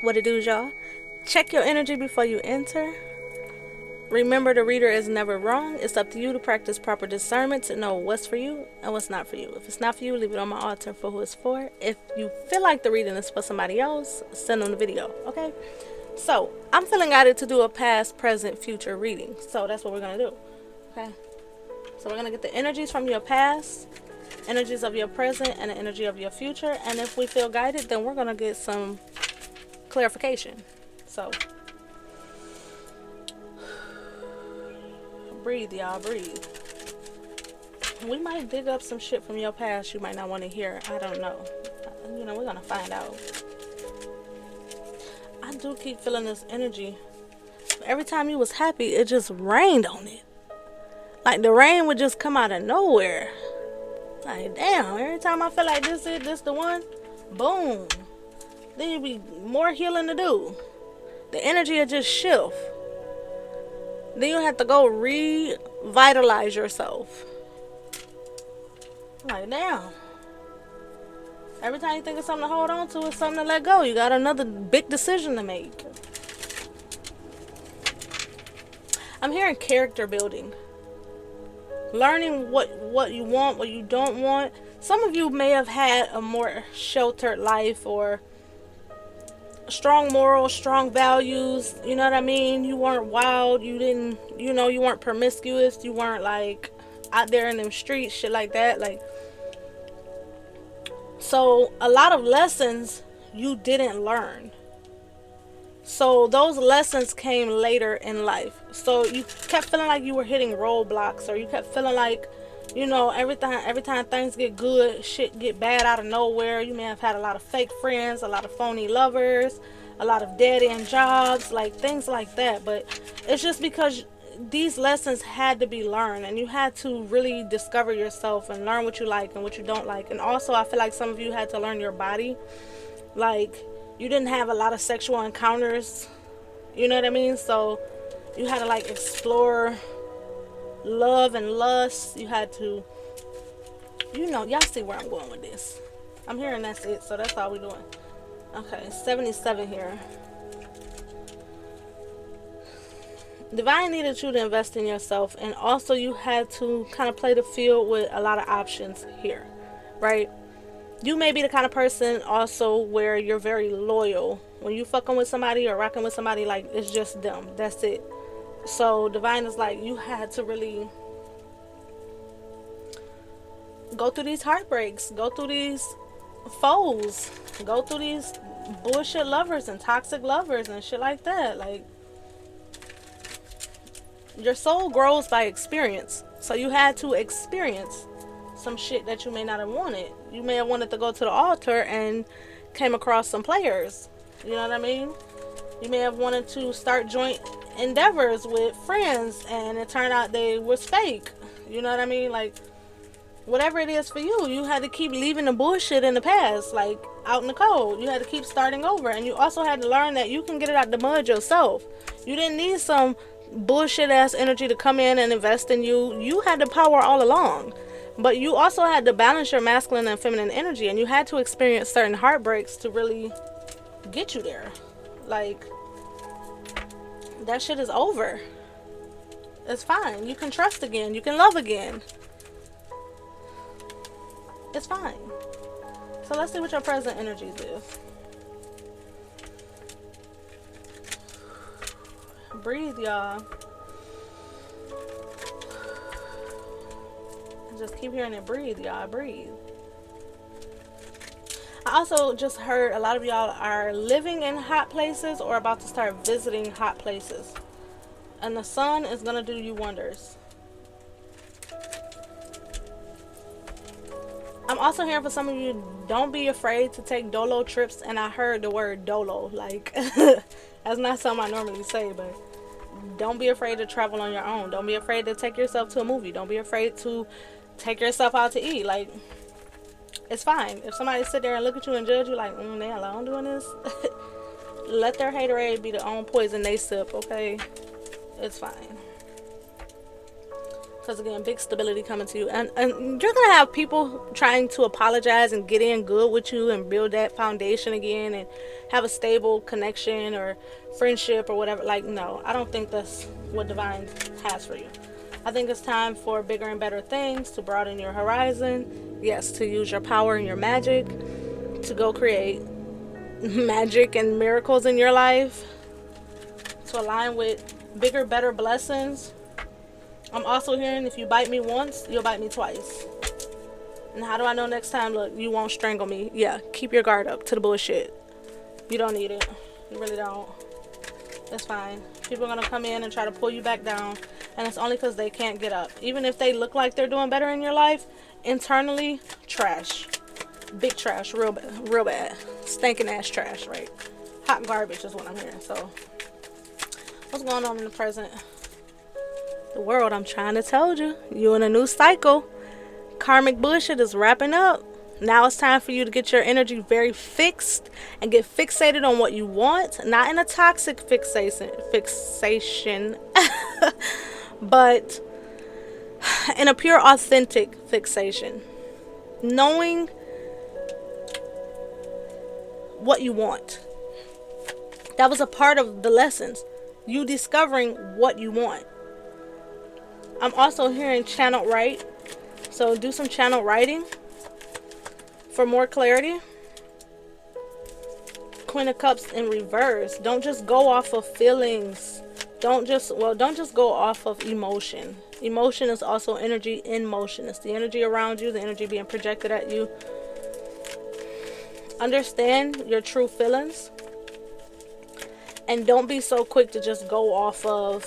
What it do, y'all? Check your energy before you enter. Remember, the reader is never wrong. It's up to you to practice proper discernment to know what's for you and what's not for you. If it's not for you, leave it on my altar for who it's for. If you feel like the reading is for somebody else, send them the video, okay? So, I'm feeling guided to do a past, present, future reading. So, that's what we're going to do, okay? So, we're going to get the energies from your past, energies of your present, and the energy of your future. And if we feel guided, then we're going to get some clarification. So, breathe, y'all, breathe. We might dig up some shit from your past you might not want to hear. I don't know. You know, we're gonna find out. I do keep feeling this energy. Every time you was happy, it just rained on it. Like the rain would just come out of nowhere. Like, damn, every time I feel like this the one, boom. Then you be more healing to do. The energy will just shift. Then you have to go revitalize yourself. Like, damn. Every time you think of something to hold on to, it's something to let go. You got another big decision to make. I'm hearing character building. Learning what you want, what you don't want. Some of you may have had a more sheltered life or strong morals, strong values, you know what I mean? You weren't wild, you didn't, you weren't promiscuous, you weren't like out there in them streets, shit like that. Like, so a lot of lessons you didn't learn. So those lessons came later in life. So you kept feeling like you were hitting roadblocks, or you kept feeling like, every time things get good, shit get bad out of nowhere. You may have had a lot of fake friends, a lot of phony lovers, a lot of dead end jobs, like things like that. But it's just because these lessons had to be learned, and you had to really discover yourself and learn what you like and what you don't like. And also, I feel like some of you had to learn your body. Like, you didn't have a lot of sexual encounters, you know what I mean? So you had to like explore love and lust. You had to, y'all see where I'm going with this. I'm hearing that's it, so that's all we're doing. Okay, 77 here. Divine needed you to invest in yourself, and also you had to kind of play the field with a lot of options here, right? You may be the kind of person also where you're very loyal. When you fucking with somebody or rocking with somebody, like, it's just them. That's it. So divine is like, you had to really go through these heartbreaks, go through these foes, go through these bullshit lovers and toxic lovers and shit like that. Like, your soul grows by experience. So you had to experience some shit that you may not have wanted. You may have wanted to go to the altar and came across some players. You know what I mean? You may have wanted to start joint endeavors with friends, and it turned out they was fake. You know what I mean? Like, whatever it is for you, you had to keep leaving the bullshit in the past, like out in the cold. You had to keep starting over, and you also had to learn that you can get it out the mud yourself. You didn't need some bullshit ass energy to come in and invest in you. You had the power all along. But you also had to balance your masculine and feminine energy, and you had to experience certain heartbreaks to really get you there. Like, that shit is over. It's fine. You can trust again. You can love again. It's fine. So let's see what your present energies is. Breathe, y'all. Just keep hearing it. Breathe, y'all. Breathe. I also just heard a lot of y'all are living in hot places or about to start visiting hot places. And the sun is going to do you wonders. I'm also hearing for some of you, don't be afraid to take dolo trips. And I heard the word dolo. Like, that's not something I normally say, but don't be afraid to travel on your own. Don't be afraid to take yourself to a movie. Don't be afraid to take yourself out to eat. Like, it's fine. If somebody sit there and look at you and judge you like, they alone doing this, let their haterade be their own poison they sip, okay? It's fine. Because again, big stability coming to you. And you're going to have people trying to apologize and get in good with you and build that foundation again and have a stable connection or friendship or whatever. Like, no, I don't think that's what divine has for you. I think it's time for bigger and better things, to broaden your horizon. Yes, to use your power and your magic to go create magic and miracles in your life, to align with bigger, better blessings. I'm also hearing, if you bite me once, you'll bite me twice. And how do I know next time? Look, you won't strangle me. Yeah, keep your guard up to the bullshit. You don't need it. You really don't. That's fine. People are going to come in and try to pull you back down. And it's only because they can't get up. Even if they look like they're doing better in your life, internally, trash. Big trash. Real bad. Real bad. Stinking ass trash, right? Hot garbage is what I'm hearing. So, what's going on in the present? The world, I'm trying to tell you. You in a new cycle. Karmic bullshit is wrapping up. Now it's time for you to get your energy very fixed and get fixated on what you want. Not in a toxic fixation but in a pure, authentic fixation. Knowing what you want. That was a part of the lessons. You discovering what you want. I'm also hearing channel write. So do some channel writing for more clarity. Queen of Cups in reverse. Don't just go off of feelings. Don't just go off of emotion. Emotion is also energy in motion. It's the energy around you, the energy being projected at you. Understand your true feelings. And don't be so quick to just go off of,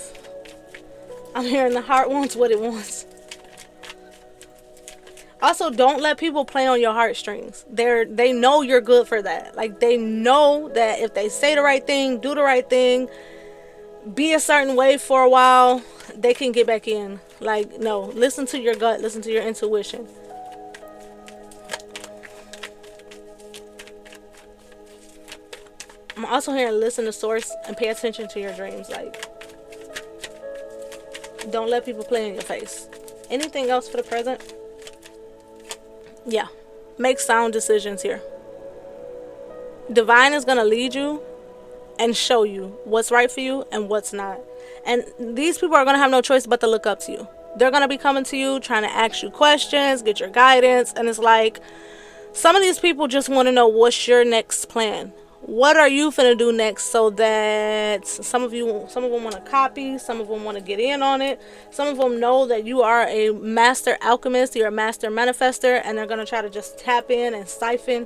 I'm hearing the heart wants what it wants. Also, don't let people play on your heartstrings. They know you're good for that. Like, they know that if they say the right thing, do the right thing, be a certain way for a while, they can get back in. Like, no, listen to your gut, listen to your intuition. I'm also hearing listen to source and pay attention to your dreams. Like, don't let people play in your face. Anything else for the present? Yeah, make sound decisions here. Divine is going to lead you and show you what's right for you and what's not. And these people are going to have no choice but to look up to you. They're going to be coming to you, trying to ask you questions, get your guidance. And it's like, some of these people just want to know, what's your next plan? What are you finna do next? So that some of them want to copy, some of them want to get in on it, some of them know that you are a master alchemist, you're a master manifester, and they're going to try to just tap in and siphon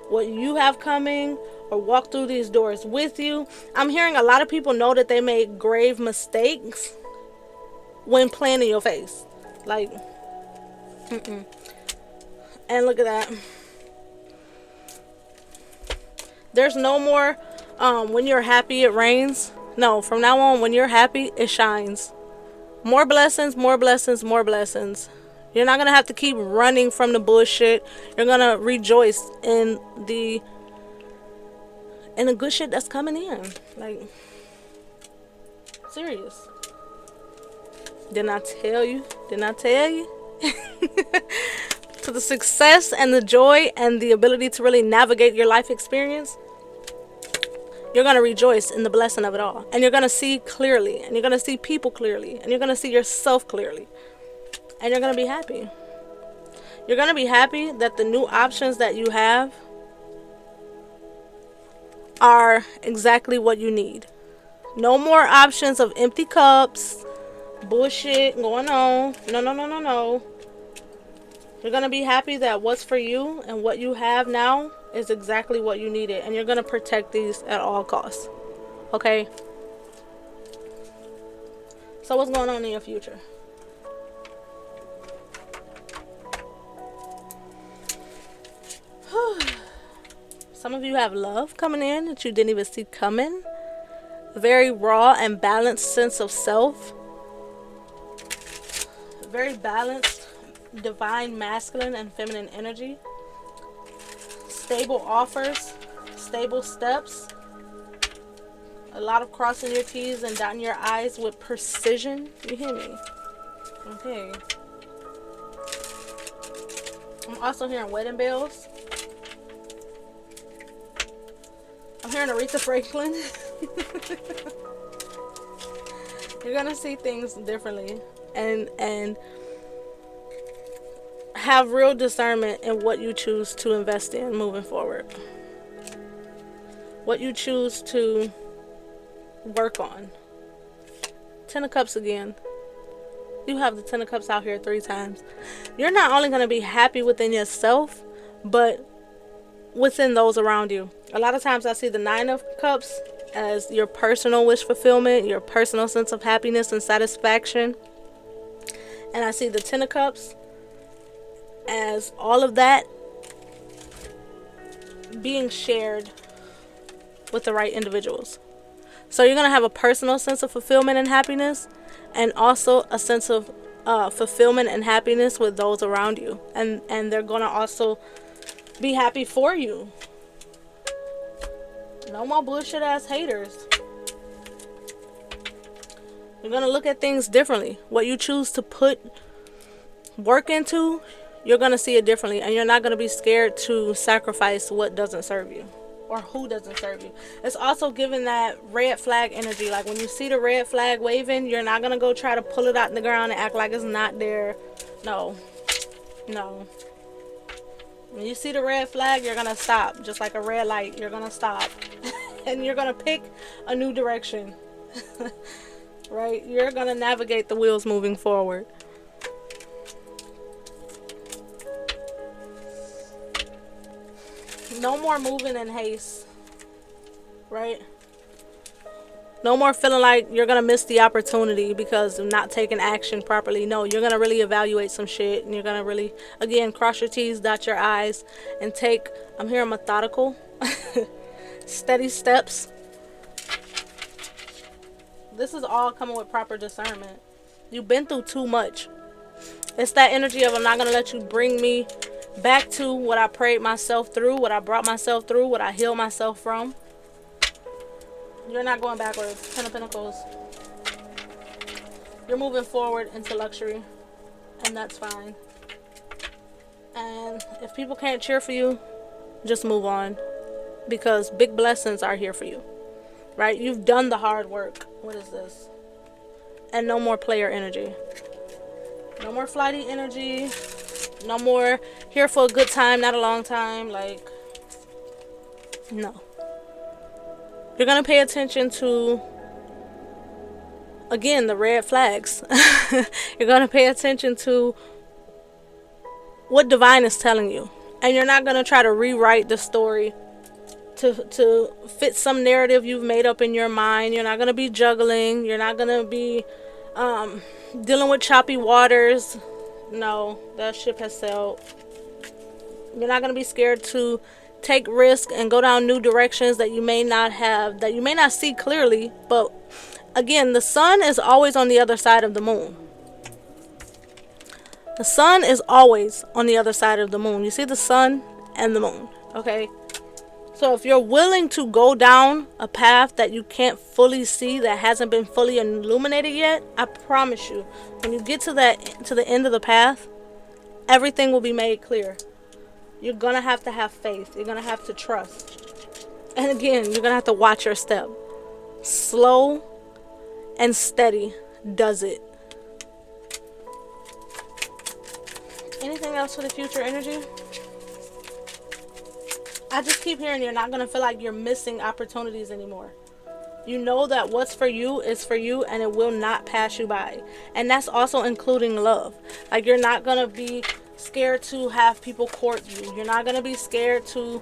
what you have coming or walk through these doors with you. I'm hearing a lot of people know that they made grave mistakes when playing in your face. Like, and look at that. There's no more, when you're happy, it rains. No, from now on, when you're happy, it shines. More blessings, more blessings, more blessings. You're not going to have to keep running from the bullshit. You're going to rejoice in the good shit that's coming in. Like, serious. Didn't I tell you? Didn't I tell you? To the success and the joy and the ability to really navigate your life experience, you're going to rejoice in the blessing of it all. And you're going to see clearly. And you're going to see people clearly. And you're going to see yourself clearly. And you're going to be happy. You're going to be happy that the new options that you have are exactly what you need. No more options of empty cups, bullshit going on. No. You're going to be happy that what's for you and what you have now is exactly what you needed. And you're going to protect these at all costs. Okay? So what's going on in your future? Some of you have love coming in that you didn't even see coming. A very raw and balanced sense of self. Very balanced, divine masculine and feminine energy. Stable offers, stable steps. A lot of crossing your T's and dotting your I's with precision. You hear me? Okay. I'm also hearing wedding bells. I'm hearing Aretha Franklin. You're gonna see things differently, and have real discernment in what you choose to invest in moving forward. What you choose to work on. Ten of Cups again. You have the Ten of Cups out here 3 times. You're not only going to be happy within yourself, but within those around you. A lot of times I see the Nine of Cups as your personal wish fulfillment, your personal sense of happiness and satisfaction. And I see the Ten of Cups as all of that being shared with the right individuals. So you're going to have a personal sense of fulfillment and happiness, and also a sense of fulfillment and happiness with those around you. And they're going to also be happy for you. No more bullshit ass haters. You're going to look at things differently. What you choose to put work into, you're going to see it differently. And you're not going to be scared to sacrifice what doesn't serve you. Or who doesn't serve you. It's also giving that red flag energy. Like when you see the red flag waving, you're not going to go try to pull it out in the ground and act like it's not there. No. No. When you see the red flag, you're going to stop. Just like a red light, you're going to stop. And you're going to pick a new direction. Right? You're going to navigate the wheels moving forward. No more moving in haste, right? No more feeling like you're going to miss the opportunity because of not taking action properly. No, you're going to really evaluate some shit. And you're going to really, again, cross your T's, dot your I's, and take, I'm hearing methodical, steady steps. This is all coming with proper discernment. You've been through too much. It's that energy of I'm not going to let you bring me back to what I prayed myself through, what I brought myself through, what I healed myself from. You're not going backwards. Ten of Pentacles. You're moving forward into luxury. And that's fine. And if people can't cheer for you, just move on. Because big blessings are here for you. Right? You've done the hard work. What is this? And no more player energy. No more flighty energy. No more here for a good time, not a long time. Like, no. You're going to pay attention to, again, the red flags. You're going to pay attention to what divine is telling you. And you're not going to try to rewrite the story to fit some narrative you've made up in your mind. You're not going to be juggling. You're not going to be dealing with choppy waters. No, that ship has sailed. You're not going to be scared to take risk and go down new directions that you may not have, that you may not see clearly. But again, the sun is always on the other side of the moon. The sun is always on the other side of the moon. You see the sun and the moon, okay? So if you're willing to go down a path that you can't fully see, that hasn't been fully illuminated yet, I promise you, when you get to the end of the path, everything will be made clear. You're going to have faith. You're going to have to trust. And again, you're going to have to watch your step. Slow and steady does it. Anything else for the future energy? I just keep hearing you're not going to feel like you're missing opportunities anymore. You know that what's for you is for you, and it will not pass you by. And that's also including love. Like, you're not going to be scared to have people court you. You're not going to be scared to,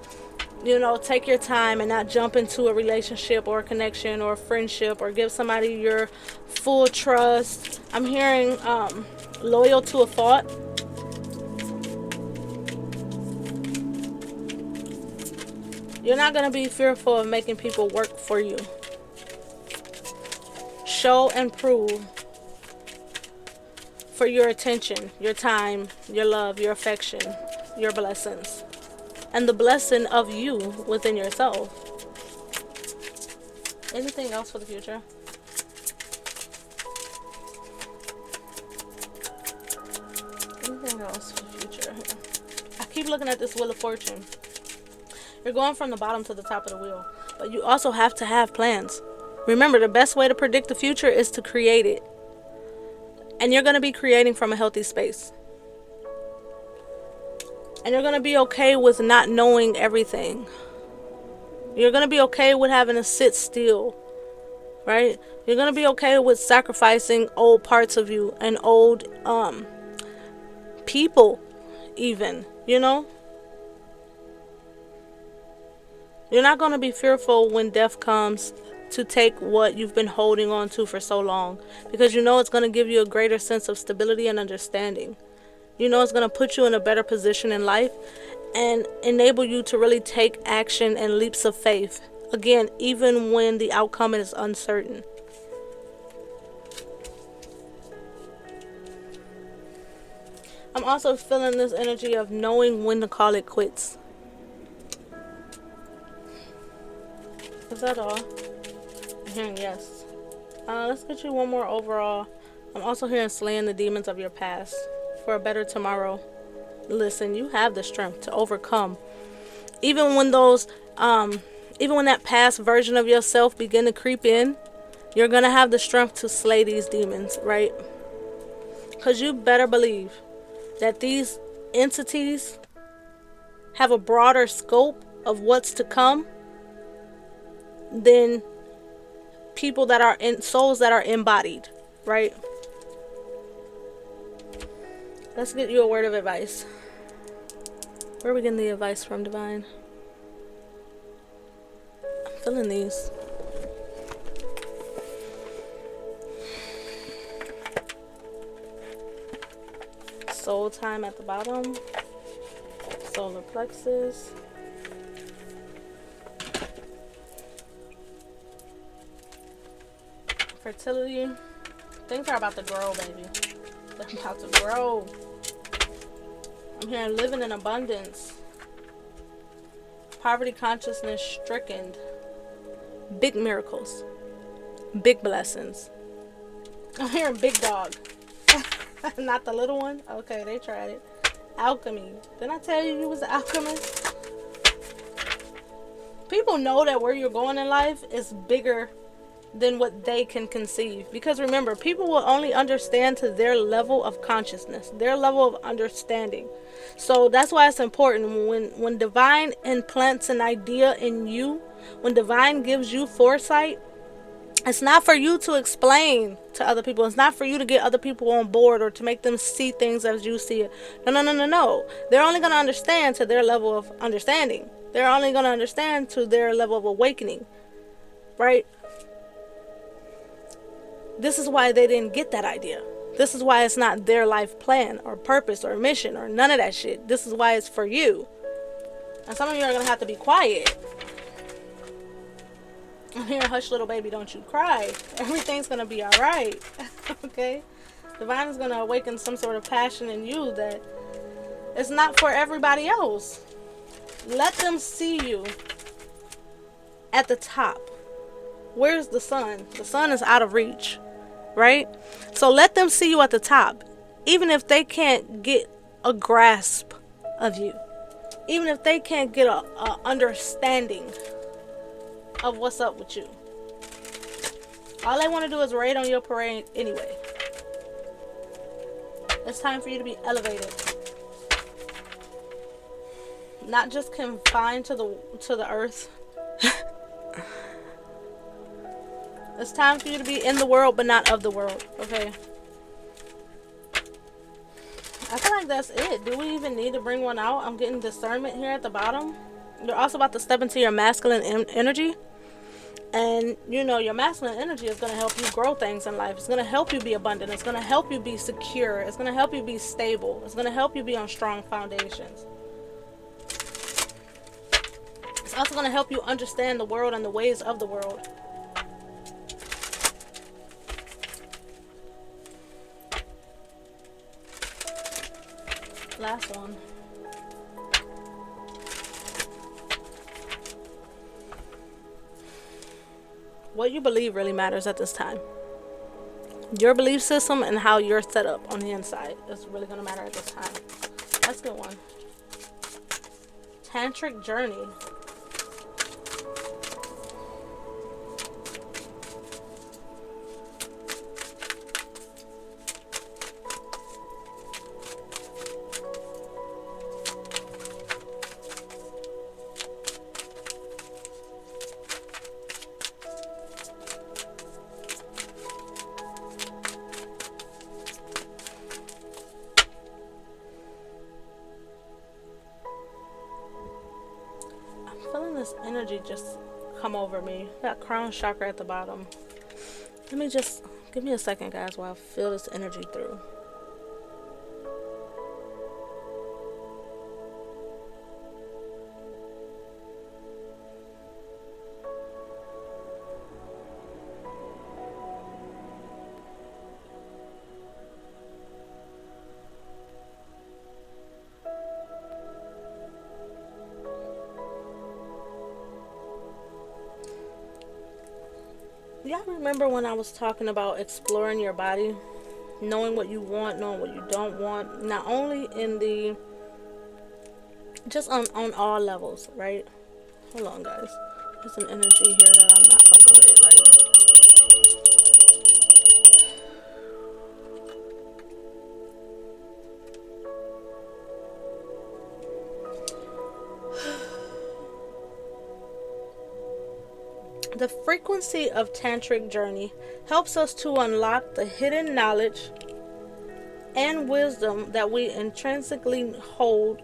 take your time and not jump into a relationship or a connection or a friendship or give somebody your full trust. I'm hearing loyal to a fault. You're not going to be fearful of making people work for you. Show and prove for your attention, your time, your love, your affection, your blessings, and the blessing of you within yourself. Anything else for the future? Anything else for the future? I keep looking at this Wheel of Fortune. You're going from the bottom to the top of the wheel, but you also have to have plans. Remember, the best way to predict the future is to create it. And you're going to be creating from a healthy space. And you're going to be okay with not knowing everything. You're going to be okay with having to sit still, right? You're going to be okay with sacrificing old parts of you and old people even, you know? You're not going to be fearful when death comes to take what you've been holding on to for so long, because you know it's going to give you a greater sense of stability and understanding. You know it's going to put you in a better position in life and enable you to really take action and leaps of faith. Again, even when the outcome is uncertain. I'm also feeling this energy of knowing when to call it quits. Is that all? I'm hearing yes. Let's get you one more overall. I'm also hearing slaying the demons of your past for a better tomorrow. Listen, you have the strength to overcome. Even when that past version of yourself begin to creep in, you're going to have the strength to slay these demons, right? Because you better believe that these entities have a broader scope of what's to come than people that are in souls that are embodied, right? Let's get you a word of advice. Where are we getting the advice from, Divine? I'm feeling these. Soul time at the bottom. Solar plexus. Fertility. Things are about to grow, baby. They're about to grow. I'm hearing living in abundance. Poverty consciousness stricken. Big miracles. Big blessings. I'm hearing big dog. Not the little one? Okay, they tried it. Alchemy. Didn't I tell you you was an alchemist? People know that where you're going in life is bigger than what they can conceive. Because remember, people will only understand to their level of consciousness, their level of understanding. So that's why it's important when Divine implants an idea in you, when Divine gives you foresight, it's not for you to explain to other people. It's not for you to get other people on board or to make them see things as you see it. No. They're only going to understand to their level of understanding. They're only going to understand to their level of awakening. Right? This is why they didn't get that idea. This is why it's not their life plan or purpose or mission or none of that shit. This is why it's for you. And some of you are going to have to be quiet. I'm hearing, hush little baby, don't you cry. Everything's going to be alright. Okay? Divine is going to awaken some sort of passion in you that it's not for everybody else. Let them see you at the top. Where's the sun? The sun is out of reach. Right? So let them see you at the top. Even if they can't get a grasp of you. Even if they can't get a understanding of what's up with you. All they want to do is raid on your parade anyway. It's time for you to be elevated. Not just confined to the earth. It's time for you to be in the world, but not of the world. Okay. I feel like that's it. Do we even need to bring one out? I'm getting discernment here at the bottom. You're also about to step into your masculine energy. And, you know, your masculine energy is going to help you grow things in life. It's going to help you be abundant. It's going to help you be secure. It's going to help you be stable. It's going to help you be on strong foundations. It's also going to help you understand the world and the ways of the world. Last one. What you believe really matters at this time. Your belief system and how you're set up on the inside is really going to matter at this time. Let's get one. Tantric journey. Feeling this energy just come over me. That crown chakra at the bottom. Let me just give me a second, guys, while I feel this energy through. Y'all remember when I was talking about exploring your body, knowing what you want, knowing what you don't want, not only in the, just on all levels, right? Hold on, guys. There's some energy here that I'm not fucking with. The frequency of tantric journey helps us to unlock the hidden knowledge and wisdom that we intrinsically hold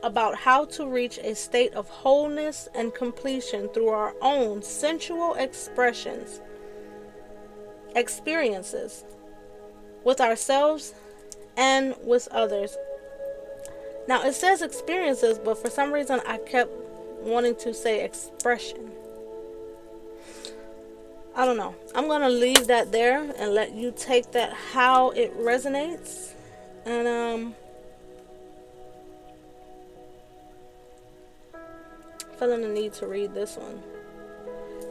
about how to reach a state of wholeness and completion through our own sensual experiences with ourselves and with others. Now it says experiences, but for some reason I kept wanting to say expression. I don't know. I'm going to leave that there and let you take that how it resonates. And feeling the need to read this one.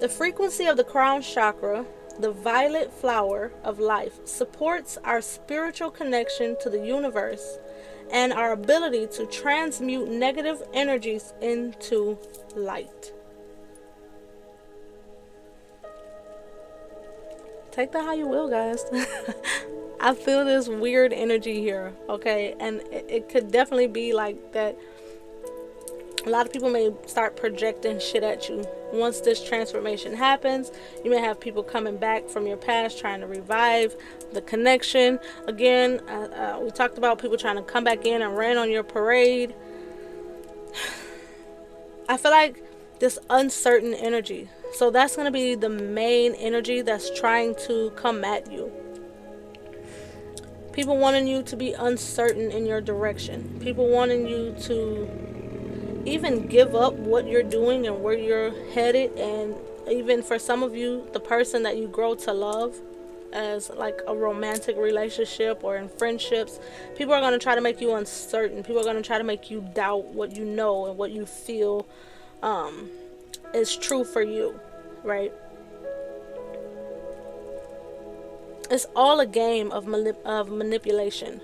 The frequency of the crown chakra, the violet flower of life, supports our spiritual connection to the universe and our ability to transmute negative energies into light. Take that how you will, guys. I feel this weird energy here, okay? And it could definitely be like that. A lot of people may start projecting shit at you. Once this transformation happens, you may have people coming back from your past trying to revive the connection. Again, we talked about people trying to come back in and rain on your parade. I feel like this uncertain energy. So that's going to be the main energy that's trying to come at you. People wanting you to be uncertain in your direction. People wanting you to even give up what you're doing and where you're headed. And even for some of you, the person that you grow to love as like a romantic relationship or in friendships, people are going to try to make you uncertain. People are going to try to make you doubt what you know and what you feel is true for you, right? It's all a game of manipulation.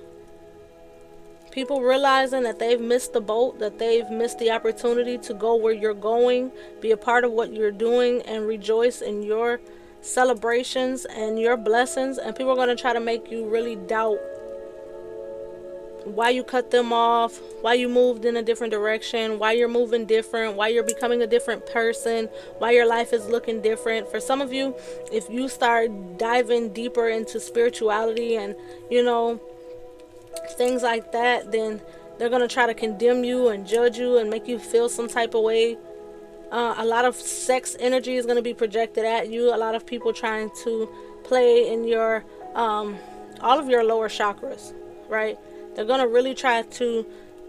People realizing that they've missed the boat, that they've missed the opportunity to go where you're going, be a part of what you're doing, and rejoice in your celebrations and your blessings. And people are going to try to make you really doubt why you cut them off, why you moved in a different direction, why you're moving different, why you're becoming a different person, why your life is looking different. For some of you, if you start diving deeper into spirituality and, you know, things like that, then they're going to try to condemn you and judge you and make you feel some type of way. A lot of sex energy is going to be projected at you. A lot of people trying to play in your, all of your lower chakras, right? They're going to really try to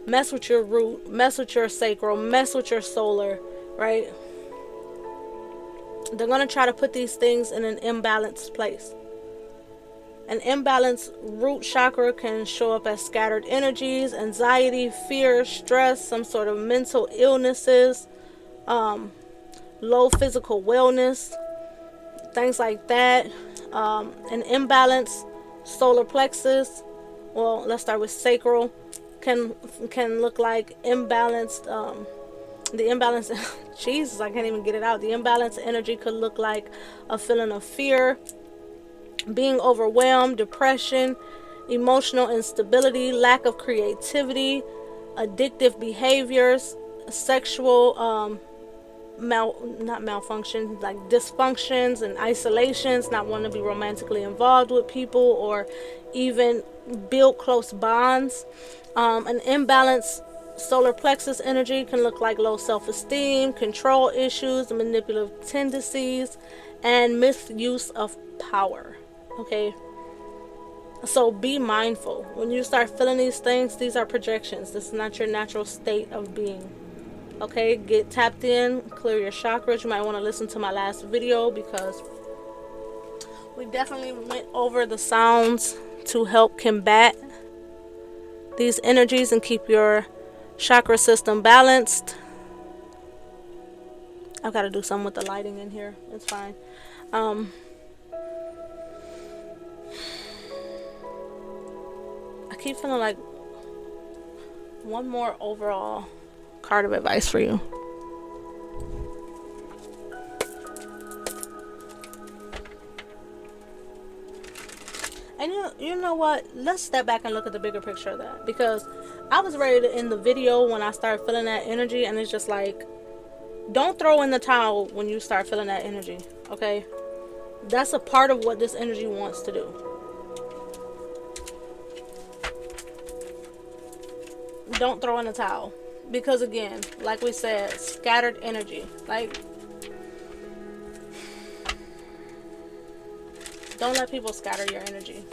mess with your root, mess with your sacral, mess with your solar, right? They're going to try to put these things in an imbalanced place. An imbalanced root chakra can show up as scattered energies, anxiety, fear, stress, some sort of mental illnesses, low physical wellness, things like that. An imbalanced solar plexus, well, let's start with sacral, can look like imbalanced, the imbalanced Jesus, I can't even get it out. The imbalanced energy could look like a feeling of fear, being overwhelmed, depression, emotional instability, lack of creativity, addictive behaviors, sexual not malfunction, like dysfunctions and isolations, not wanting to be romantically involved with people or even build close bonds. An imbalanced solar plexus energy can look like low self-esteem, control issues, manipulative tendencies, and misuse of power. Okay, so be mindful when you start feeling these things. These are projections. This is not your natural state of being. Okay, get tapped in, clear your chakras. You might want to listen to my last video because we definitely went over the sounds to help combat these energies and keep your chakra system balanced. I've got to do something with the lighting in here. It's fine. I keep feeling like one more overall card of advice for you. And you know what? Let's step back and look at the bigger picture of that, because I was ready to end the video when I started feeling that energy, and it's just like, don't throw in the towel when you start feeling that energy, okay? That's a part of what this energy wants to do. Don't throw in the towel, because again, like we said, scattered energy. Like, don't let people scatter your energy.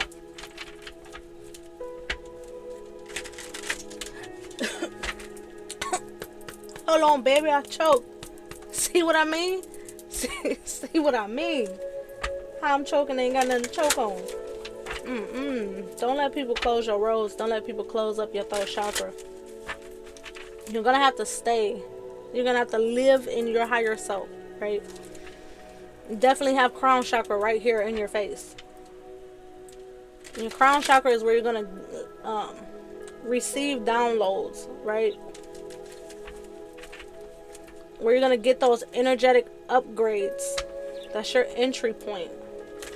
Hold on, baby, I choked. See what I mean? See what I mean? How I'm choking, ain't got nothing to choke on. Don't let people close your roads. Don't let people close up your throat chakra. You're gonna have to stay. You're gonna have to live in your higher self, right? Definitely have crown chakra right here in your face. Your crown chakra is where you're gonna receive downloads, right? Where you're gonna get those energetic upgrades. That's your entry point.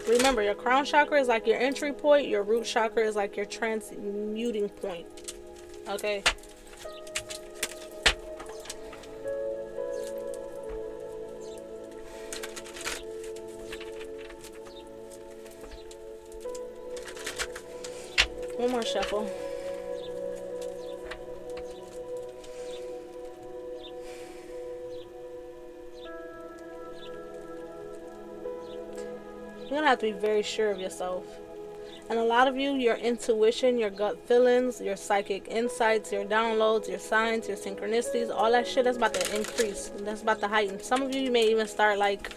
Remember, your crown chakra is like your entry point. Your root chakra is like your transmuting point. Okay. One more shuffle. You're gonna have to be very sure of yourself. And a lot of you, your intuition, your gut feelings, your psychic insights, your downloads, your signs, your synchronicities, all that shit, that's about to increase. That's about to heighten. Some of you may even start like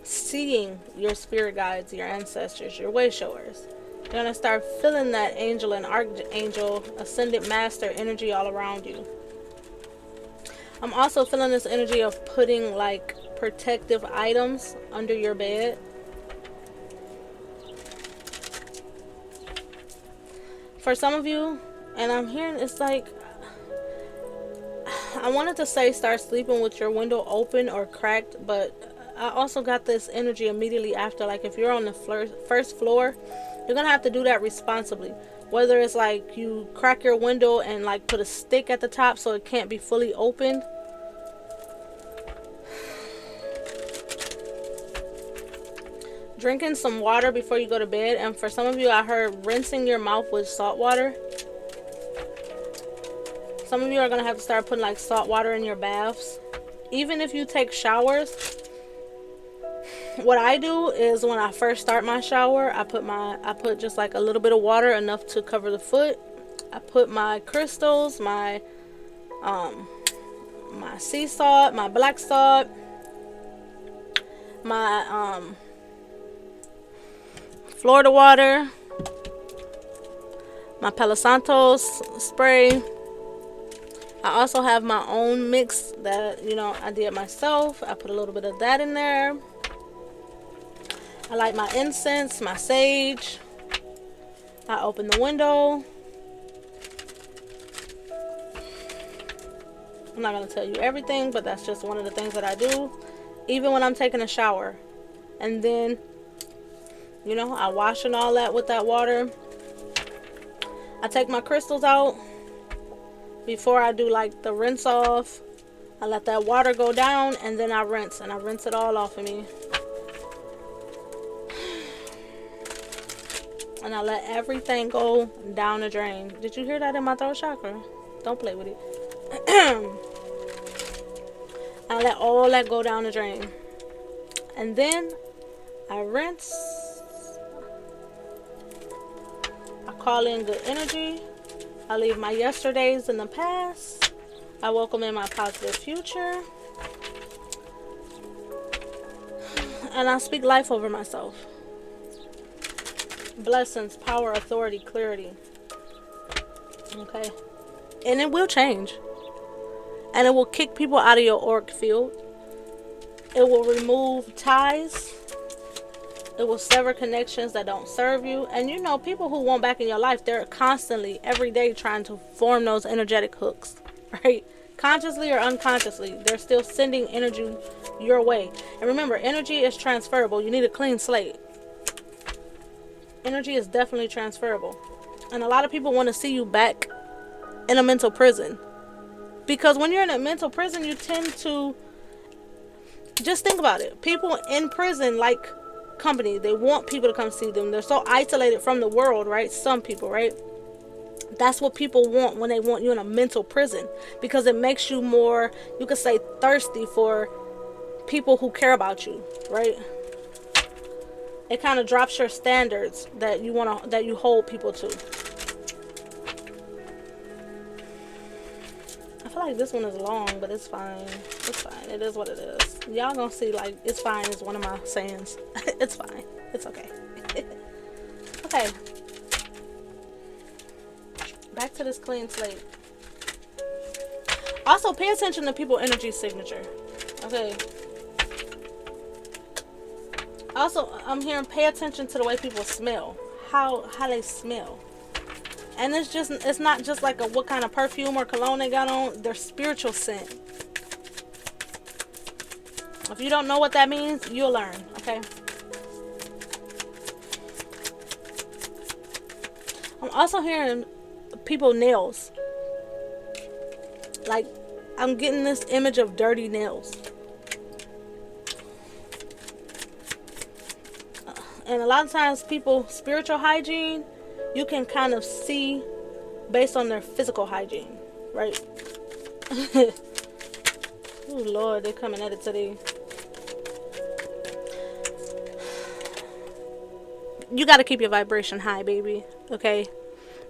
seeing your spirit guides, your ancestors, your way showers. You're gonna start feeling that angel and archangel, ascended master energy all around you. I'm also feeling this energy of putting like protective items under your bed. For some of you, and I'm hearing it's like, I wanted to say start sleeping with your window open or cracked, but I also got this energy immediately after, like if you're on the first floor, you're gonna have to do that responsibly. Whether it's like you crack your window and like put a stick at the top so it can't be fully opened. Drinking some water before you go to bed. And for some of you, I heard rinsing your mouth with salt water. Some of you are gonna have to start putting like salt water in your baths. Even if you take showers, what I do is when I first start my shower, I put just like a little bit of water, enough to cover the foot. I put my crystals, my sea salt, my black salt, my Florida water, my Palo Santos spray. I also have my own mix that, you know, I did myself. I put a little bit of that in there. I light my incense, my sage. I open the window. I'm not going to tell you everything, but that's just one of the things that I do. Even when I'm taking a shower. And then, I wash and all that with that water. I take my crystals out. Before I do like the rinse off, I let that water go down and then I rinse. And I rinse it all off of me. And I let everything go down the drain. Did you hear that in my throat chakra? Don't play with it. I let all that go down the drain. And then I rinse. I call in good energy. I leave my yesterdays in the past. I welcome in my positive future. And I speak life over myself. Blessings, power, authority, clarity. Okay. And it will change. And it will kick people out of your auric field. It will remove ties. It will sever connections that don't serve you. And people who want back in your life, they're constantly, every day, trying to form those energetic hooks. Right? Consciously or unconsciously, they're still sending energy your way. And remember, energy is transferable. You need a clean slate. Energy is definitely transferable. And a lot of people want to see you back in a mental prison. Because when you're in a mental prison, you tend to... Just think about it. People in prison like company. They want people to come see them. They're so isolated from the world, right? Some people, right? That's what people want when they want you in a mental prison. Because it makes you more, you could say, thirsty for people who care about you, right? It kind of drops your standards that you hold people to. I feel like this one is long, but it's fine. It's fine. It is what it is. Y'all gonna see, like, it's fine is one of my sayings. It's fine. It's okay. Okay. Back to this clean slate. Also, pay attention to people's energy signature. Okay. Also, I'm hearing pay attention to the way people smell. How they smell. And it's not just like what kind of perfume or cologne they got on. Their spiritual scent. If you don't know what that means, you'll learn, okay? I'm also hearing people nails. Like, I'm getting this image of dirty nails. And a lot of times people, spiritual hygiene, you can kind of see based on their physical hygiene, right? Oh Lord, they're coming at it today. You got to keep your vibration high, baby. Okay?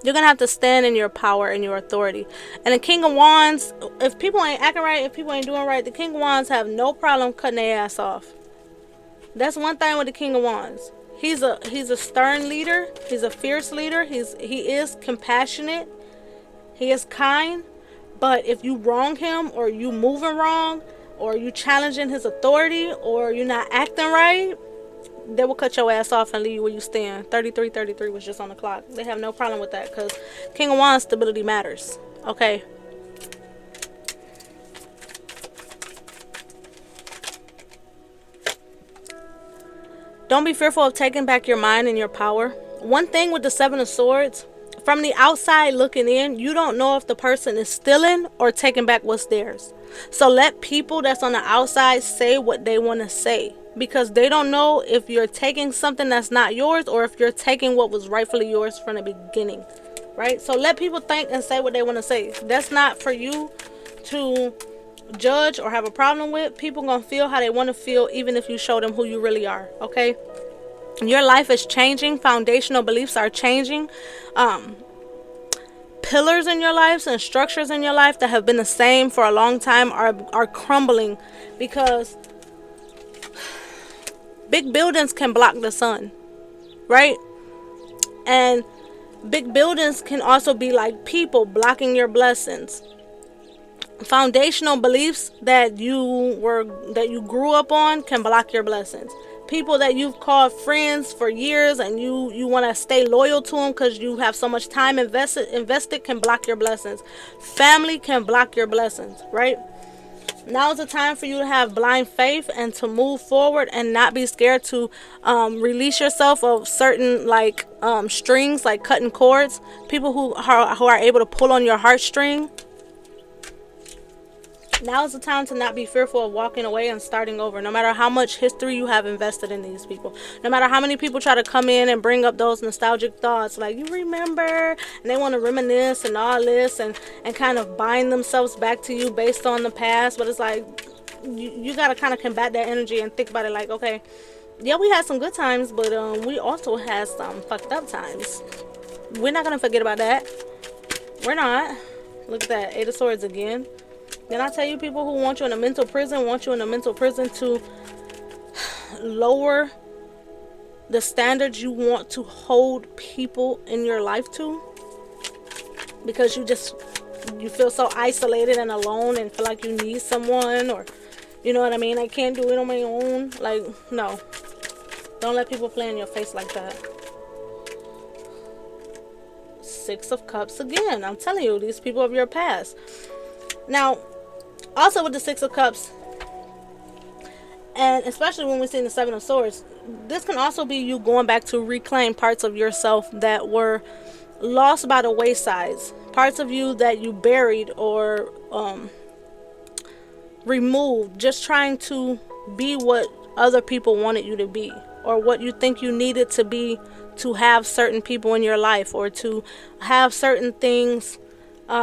You're going to have to stand in your power and your authority. And the King of Wands, if people ain't acting right, if people ain't doing right, the King of Wands have no problem cutting their ass off. That's one thing with the King of Wands. He's a stern leader. He's a fierce leader. He is compassionate. He is kind. But if you wrong him, or you moving wrong, or you challenging his authority, or you're not acting right, they will cut your ass off and leave you where you stand. 33 was just on the clock. They have no problem with that, because King of Wands, stability matters. Okay. Don't be fearful of taking back your mind and your power. One thing with the Seven of Swords, from the outside looking in, you don't know if the person is stealing or taking back what's theirs. So let people that's on the outside say what they want to say, because they don't know if you're taking something that's not yours or if you're taking what was rightfully yours from the beginning, right? So let people think and say what they want to say. That's not for you to judge or have a problem with. People gonna feel how they want to feel, even if you show them who you really are. Okay, your life is changing. Foundational beliefs are changing. Pillars in your lives and structures in your life that have been the same for a long time are crumbling, because big buildings can block the sun, right? And big buildings can also be like people blocking your blessings. Foundational beliefs that you grew up on can block your blessings. People that you've called friends for years and you want to stay loyal to them because you have so much time invested can block your blessings. Family can block your blessings, right? Now is the time for you to have blind faith and to move forward and not be scared to release yourself of certain like strings, like cutting cords. People who are able to pull on your heartstring. Now is the time to not be fearful of walking away and starting over, no matter how much history you have invested in these people. No matter how many people try to come in and bring up those nostalgic thoughts, like, you remember, and they want to reminisce and all this and kind of bind themselves back to you based on the past. But it's like, you got to kind of combat that energy and think about it like, okay, yeah, we had some good times, but we also had some fucked up times. We're not going to forget about that. We're not. Look at that, Eight of Swords again. Then I tell you, people who want you in a mental prison to lower the standards you want to hold people in your life to, because you feel so isolated and alone and feel like you need someone, or you know what I mean, I can't do it on my own. Like, no, don't let people play in your face like that. Six of Cups again. I'm telling you, these people of your past. Now, also with the Six of Cups, and especially when we see the Seven of Swords, this can also be you going back to reclaim parts of yourself that were lost by the wayside, parts of you that you buried or removed, just trying to be what other people wanted you to be, or what you think you needed to be to have certain people in your life, or to have certain things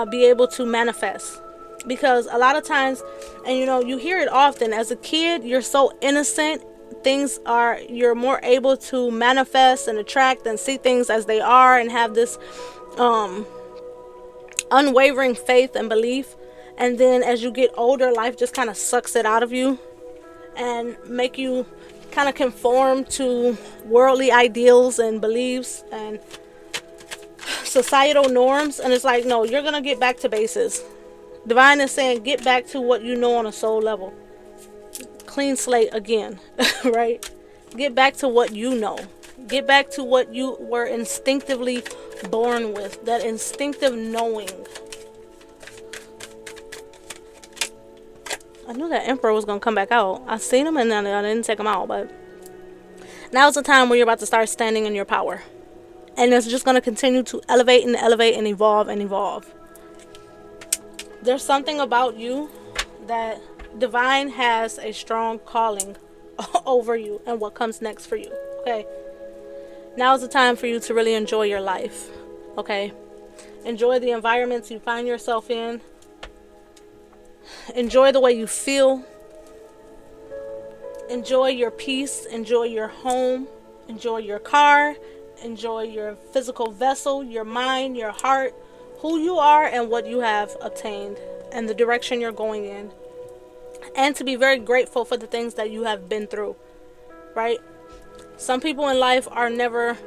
be able to manifest. Because a lot of times, and you hear it often, as a kid you're so innocent, you're more able to manifest and attract and see things as they are, and have this unwavering faith and belief. And then as you get older, life just kind of sucks it out of you and make you kind of conform to worldly ideals and beliefs and societal norms. And it's like, no, you're gonna get back to bases. Divine is saying, get back to what you know on a soul level. Clean slate again, right? Get back to what you know. Get back to what you were instinctively born with. That instinctive knowing. I knew that Emperor was going to come back out. I seen him and I didn't take him out. But now's the time where you're about to start standing in your power. And it's just going to continue to elevate and elevate and evolve and evolve. There's something about you that Divine has a strong calling over you and what comes next for you. Okay. Now is the time for you to really enjoy your life. Okay. Enjoy the environments you find yourself in. Enjoy the way you feel. Enjoy your peace. Enjoy your home. Enjoy your car. Enjoy your physical vessel, your mind, your heart, who you are and what you have obtained and the direction you're going in. And to be very grateful for the things that you have been through, right? Some people in life are never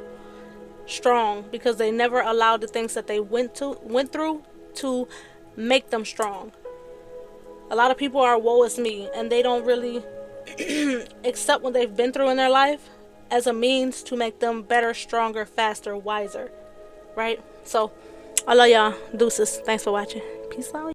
strong because they never allowed the things that they went through to make them strong. A lot of people are woe is me, and they don't really accept what they've been through in their life as a means to make them better, stronger, faster, wiser, right? So I love y'all. Deuces. Thanks for watching. Peace out.